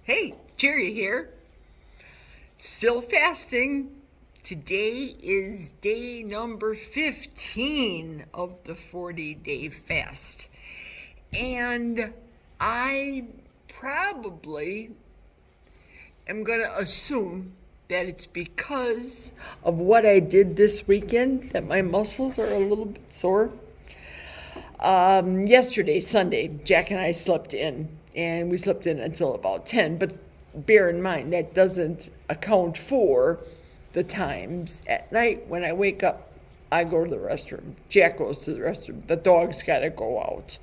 Hey, Jerry here. Still fasting. Today is day number 15 of the 40-day fast. And I probably am going to assume that it's because of what I did this weekend that my muscles are a little bit sore. Yesterday, Sunday, Jack and I slept in, and we slept in until about 10. But bear in mind, that doesn't account for the times at night when I wake up. I go to the restroom. Jack goes to the restroom. The dog's got to go out.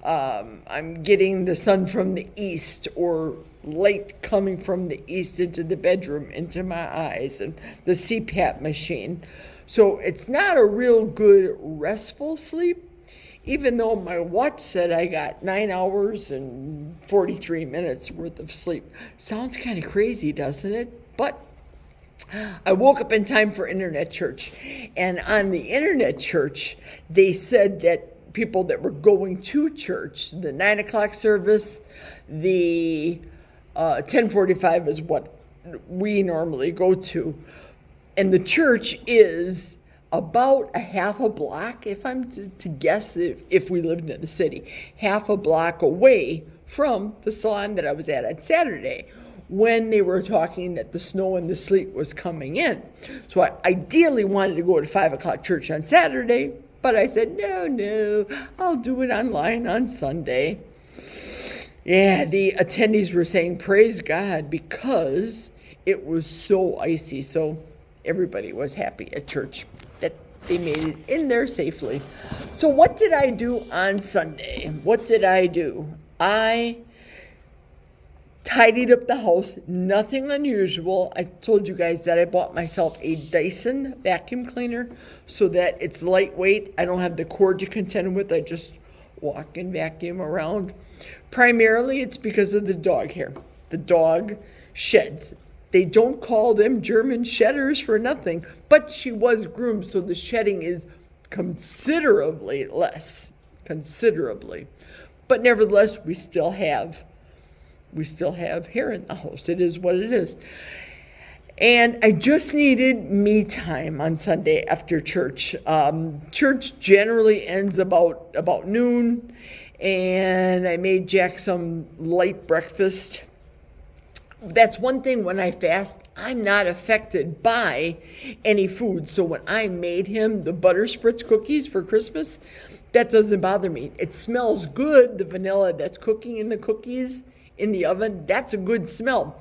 I'm getting the sun from the east or light coming from the east into the bedroom, into my eyes, and the CPAP machine. So it's not a real good restful sleep. Even though my watch said I got 9 hours and 43 minutes worth of sleep. Sounds kind of crazy, doesn't it? But I woke up in time for internet church. And on the internet church, they said that people that were going to church, the 9 o'clock service, the 10:45 is what we normally go to. And the church is about a half a block, if I'm to guess, if we lived in the city, half a block away from the salon that I was at on Saturday when they were talking that the snow and the sleet was coming in. So I ideally wanted to go to 5 o'clock church on Saturday, but I said, no, I'll do it online on Sunday. Yeah, the attendees were saying, praise God, because it was so icy. So everybody was happy at church that they made it in there safely. So what did I do on Sunday? What did I do? I tidied up the house, nothing unusual. I told you guys that I bought myself a Dyson vacuum cleaner so that it's lightweight. I don't have the cord to contend with. I just walk and vacuum around. Primarily, it's because of the dog hair. The dog sheds. They don't call them German shedders for nothing, but she was groomed, so the shedding is considerably less. Considerably. But nevertheless, we still have hair in the house. It is what it is. And I just needed me time on Sunday after church. Church generally ends about noon, and I made Jack some light breakfast. That's one thing when I fast, I'm not affected by any food. So when I made him the butter spritz cookies for Christmas, that doesn't bother me. It smells good, the vanilla that's cooking in the cookies in the oven, that's a good smell.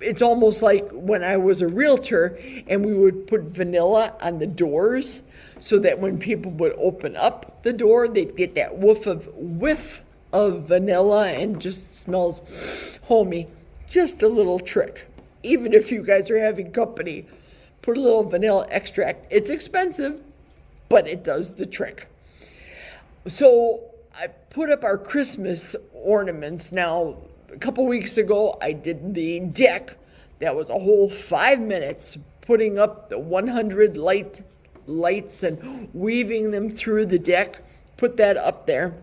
It's almost like when I was a realtor and we would put vanilla on the doors so that when people would open up the door, they'd get that whiff of vanilla and just smells homey. Just a little trick. Even if you guys are having company, put a little vanilla extract. It's expensive, but it does the trick. So I put up our Christmas ornaments. Now, a couple weeks ago, I did the deck. That was a whole 5 minutes, putting up the 100 lights and weaving them through the deck. Put that up there.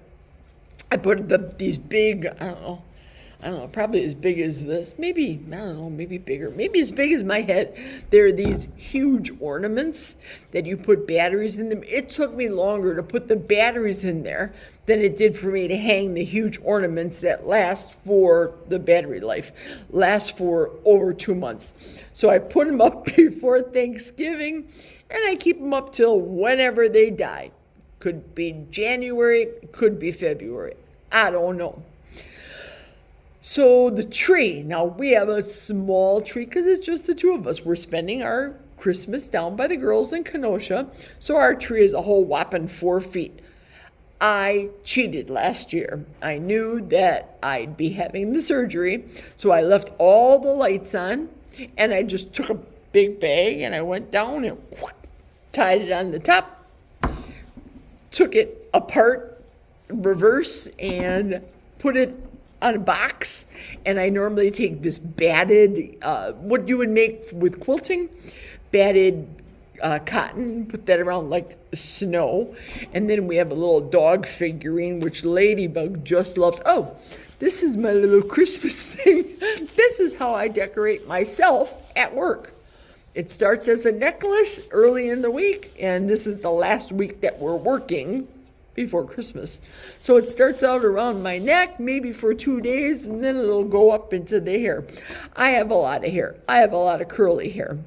I put these big, I don't know, probably as big as this, maybe bigger, maybe as big as my head. There are these huge ornaments that you put batteries in them. It took me longer to put the batteries in there than it did for me to hang the huge ornaments that last for the battery life, last for over 2 months. So I put them up before Thanksgiving, and I keep them up till whenever they die. Could be January, could be February. I don't know. So the tree, now we have a small tree because it's just the two of us. We're spending our Christmas down by the girls in Kenosha. So our tree is a whole whopping 4 feet. I cheated last year. I knew that I'd be having the surgery. So I left all the lights on and I just took a big bag and I went down and tied it on the top, took it apart, reverse, and put it on a box. And I normally take this batted, what you would make with quilting, batted cotton, put that around like snow. And then we have a little dog figurine, which Ladybug just loves. Oh, This is my little Christmas thing. This is how I decorate myself at work. It starts as a necklace early in the week, and this is the last week that we're working before Christmas. So it starts out around my neck, maybe for 2 days, and then it'll go up into the hair. I have a lot of hair. I have a lot of curly hair.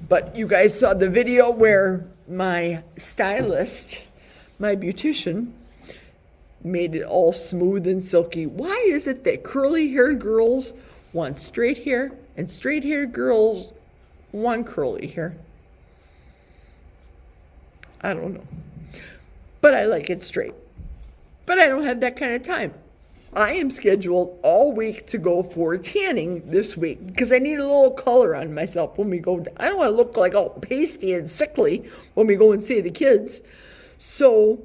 But you guys saw the video where my stylist, my beautician, made it all smooth and silky. Why is it that curly-haired girls want straight hair and straight-haired girls want curly hair? I don't know. But I like it straight. But I don't have that kind of time. I am scheduled all week to go for tanning this week because I need a little color on myself when we go. I don't want to look like all pasty and sickly when we go and see the kids. So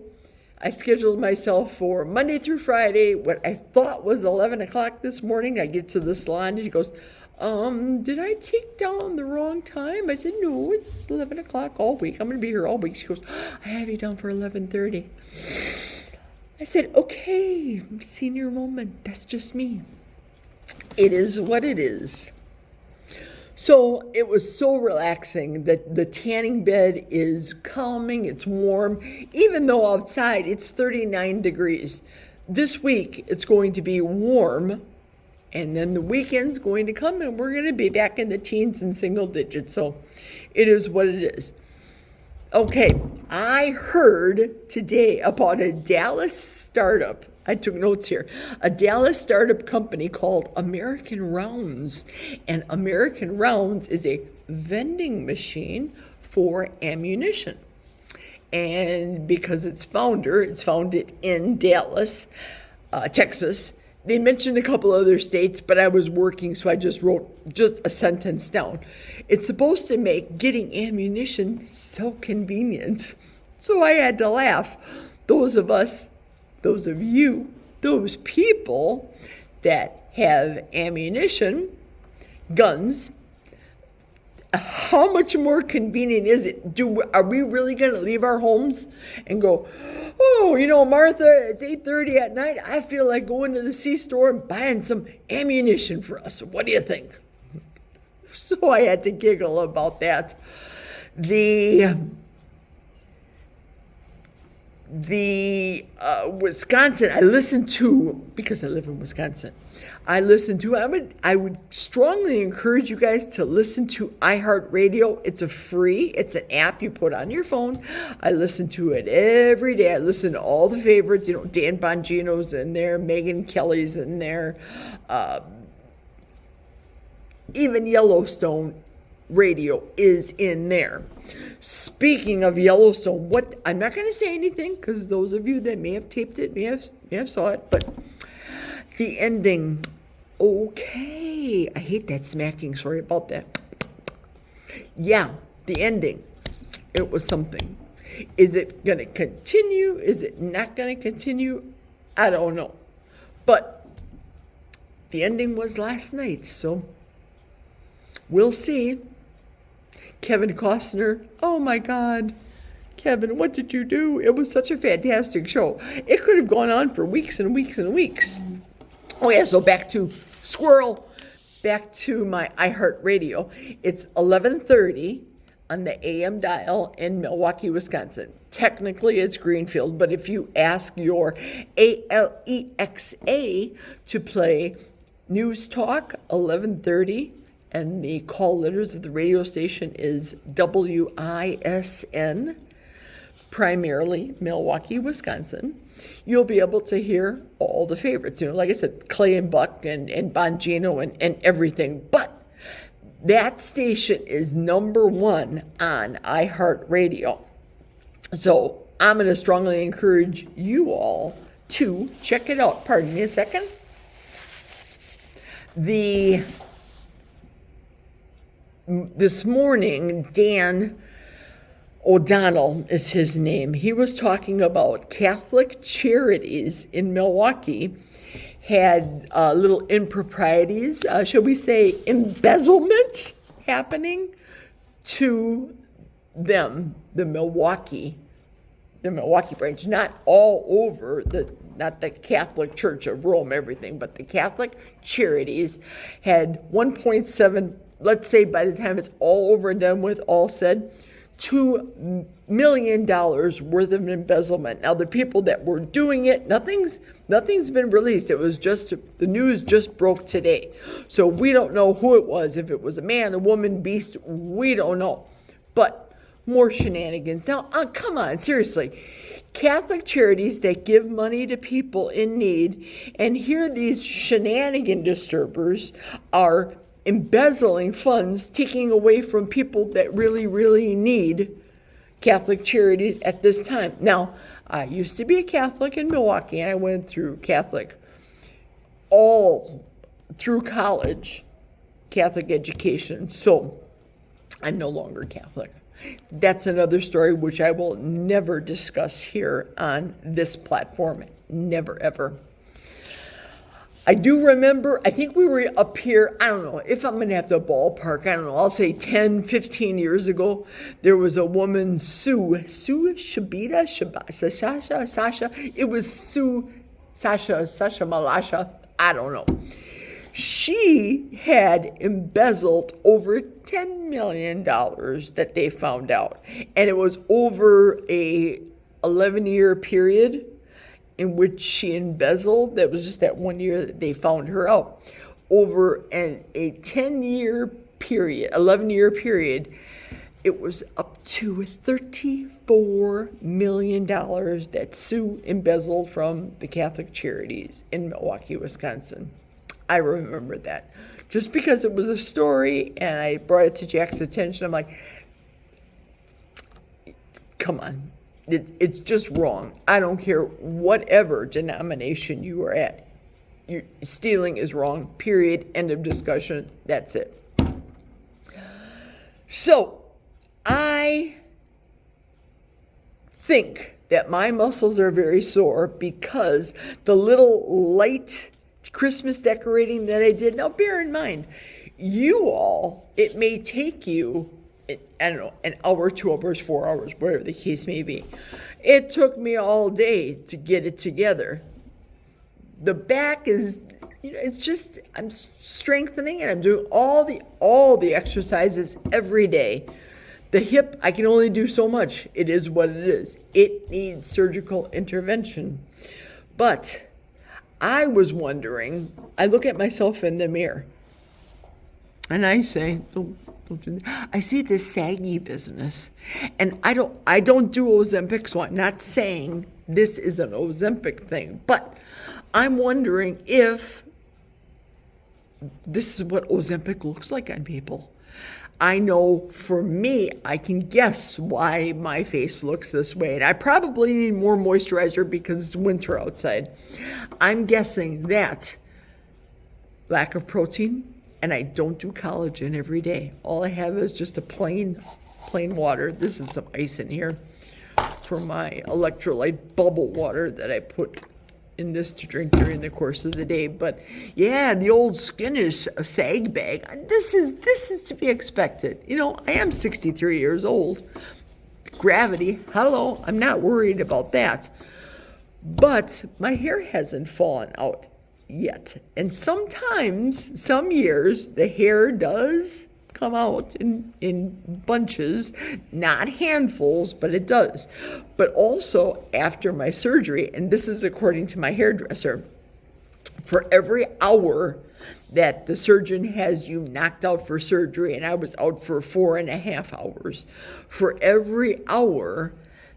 I scheduled myself for Monday through Friday. What I thought was 11 o'clock this morning, I get to the salon and she goes, did I take down the wrong time? I said, no, it's 11 o'clock all week. I'm going to be here all week. She goes, I have you down for 11:30. I said, okay, senior moment. That's just me. It is what it is. So it was so relaxing that the tanning bed is calming, it's warm, even though outside it's 39 degrees. This week it's going to be warm, and then the weekend's going to come and we're going to be back in the teens and single digits. So it is what it is. Okay, I heard today about a Dallas startup. I took notes here. A Dallas startup company called American Rounds. And American Rounds is a vending machine for ammunition. And because it's founded in Dallas, Texas. They mentioned a couple other states, but I was working, so I just wrote just a sentence down. It's supposed to make getting ammunition so convenient. So I had to laugh. Those of you, those people that have ammunition, guns, how much more convenient is it? Are we really going to leave our homes and go, oh, Martha, it's 8:30 at night. I feel like going to the C-store and buying some ammunition for us. What do you think? So I had to giggle about that. The Wisconsin, I listened to, because I live in Wisconsin, I would strongly encourage you guys to listen to iHeartRadio. It's it's an app you put on your phone. I listen to it every day. I listen to all the favorites, Dan Bongino's in there, Megyn Kelly's in there, even Yellowstone Radio is in there. Speaking of Yellowstone, I'm not going to say anything because those of you that may have taped it may have saw it, but the ending. Okay, I hate that smacking. Sorry about that. Yeah, the ending. It was something. Is it going to continue? Is it not going to continue? I don't know. But the ending was last night, so we'll see. Kevin Costner, oh my God. Kevin, what did you do? It was such a fantastic show. It could have gone on for weeks and weeks and weeks. Oh yeah, so back to my iHeartRadio. It's 11:30 on the AM dial in Milwaukee, Wisconsin. Technically, it's Greenfield, but if you ask your Alexa to play News Talk 11:30, and the call letters of the radio station is WISN, primarily Milwaukee, Wisconsin, you'll be able to hear all the favorites. Like I said, Clay and Buck and Bongino and everything. But that station is number one on iHeartRadio. So I'm going to strongly encourage you all to check it out. Pardon me a second. This morning, Dan O'Donnell is his name. He was talking about Catholic charities in Milwaukee had little improprieties, shall we say embezzlement happening to them, the Milwaukee branch, not all over not the Catholic Church of Rome, everything, but the Catholic Charities had 1.7, let's say by the time it's all over and done with, all said, $2 million worth of embezzlement. Now, the people that were doing it, nothing's been released. It was just, the news just broke today. So we don't know who it was, if it was a man, a woman, beast, we don't know. But more shenanigans. Now, come on, seriously. Catholic charities that give money to people in need, and here these shenanigan disturbers are embezzling funds, taking away from people that really, really need Catholic charities at this time. Now, I used to be a Catholic in Milwaukee, and I went through Catholic all through college, Catholic education, so I'm no longer Catholic. That's another story which I will never discuss here on this platform, never, ever. I do remember, I think we were up here, I don't know, if I'm going to have to ballpark, I don't know, I'll say 10, 15 years ago, there was a woman, Sasha, it was Sasha Malasha, I don't know. She had embezzled over $10 million that they found out. And it was over a 11-year period in which she embezzled. That was just that 1 year that they found her out. Over a 10-year period, 11-year period, it was up to $34 million that Sue embezzled from the Catholic Charities in Milwaukee, Wisconsin. I remember that. Just because it was a story and I brought it to Jack's attention, I'm like, come on. It's just wrong. I don't care whatever denomination you are at. Stealing is wrong, period, end of discussion, that's it. So, I think that my muscles are very sore because the little light Christmas decorating that I did. Now, bear in mind, you all, it may take you, I don't know, an hour, 2 hours, 4 hours, whatever the case may be. It took me all day to get it together. The back is, it's just, I'm strengthening and I'm doing all the exercises every day. The hip, I can only do so much. It is what it is. It needs surgical intervention. But I was wondering, I look at myself in the mirror and I say, don't do that. I see this saggy business and I don't do Ozempic, so I'm not saying this is an Ozempic thing, but I'm wondering if this is what Ozempic looks like on people. I know for me, I can guess why my face looks this way. And I probably need more moisturizer because it's winter outside. I'm guessing that lack of protein, and I don't do collagen every day. All I have is just a plain water. This is some ice in here for my electrolyte bubble water that I put in this to drink during the course of the day. But yeah, the old skin is a sag bag. This is to be expected. I am 63 years old. Gravity, hello, I'm not worried about that. But my hair hasn't fallen out yet. And sometimes, some years, the hair does come out in bunches, not handfuls, but it does. But also after my surgery, and this is according to my hairdresser, for every hour that the surgeon has you knocked out for surgery, and I was out for 4.5 hours, for every hour,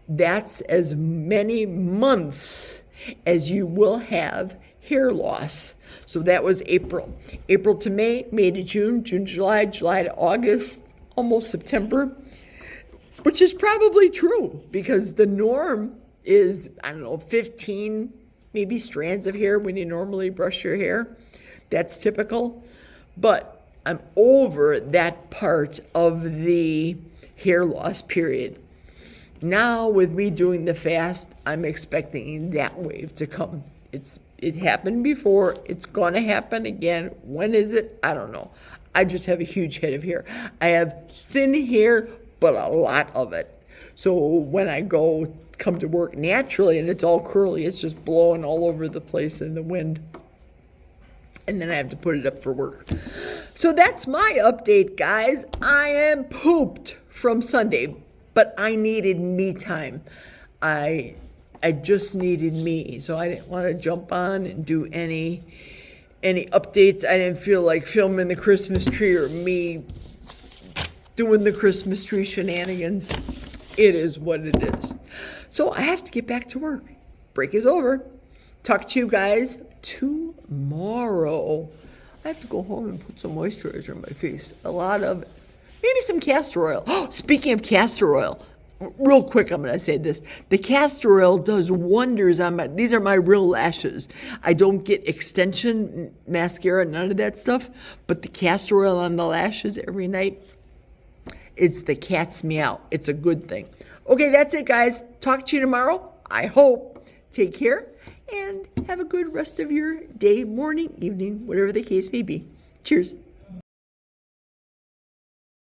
that's as many months as you will have hair loss. So that was April. April to May, May to June, June to July, July to August, almost September, which is probably true because the norm is, 15 maybe strands of hair when you normally brush your hair. That's typical. But I'm over that part of the hair loss period. Now with me doing the fast, I'm expecting that wave to come. It happened before. It's going to happen again. When is it? I don't know. I just have a huge head of hair. I have thin hair, but a lot of it. So when I come to work naturally and it's all curly, it's just blowing all over the place in the wind. And then I have to put it up for work. So that's my update, guys. I am pooped from Sunday, but I needed me time. I just needed me. So I didn't want to jump on and do any updates. I didn't feel like filming the Christmas tree or me doing the Christmas tree shenanigans. It is what it is. So I have to get back to work. Break is over. Talk to you guys tomorrow. I have to go home and put some moisturizer on my face. Maybe some castor oil. Oh, speaking of castor oil, real quick, I'm going to say this. The castor oil does wonders on these are my real lashes. I don't get extension mascara, none of that stuff, but the castor oil on the lashes every night, it's the cat's meow. It's a good thing. Okay, that's it, guys. Talk to you tomorrow, I hope. Take care and have a good rest of your day, morning, evening, whatever the case may be. Cheers.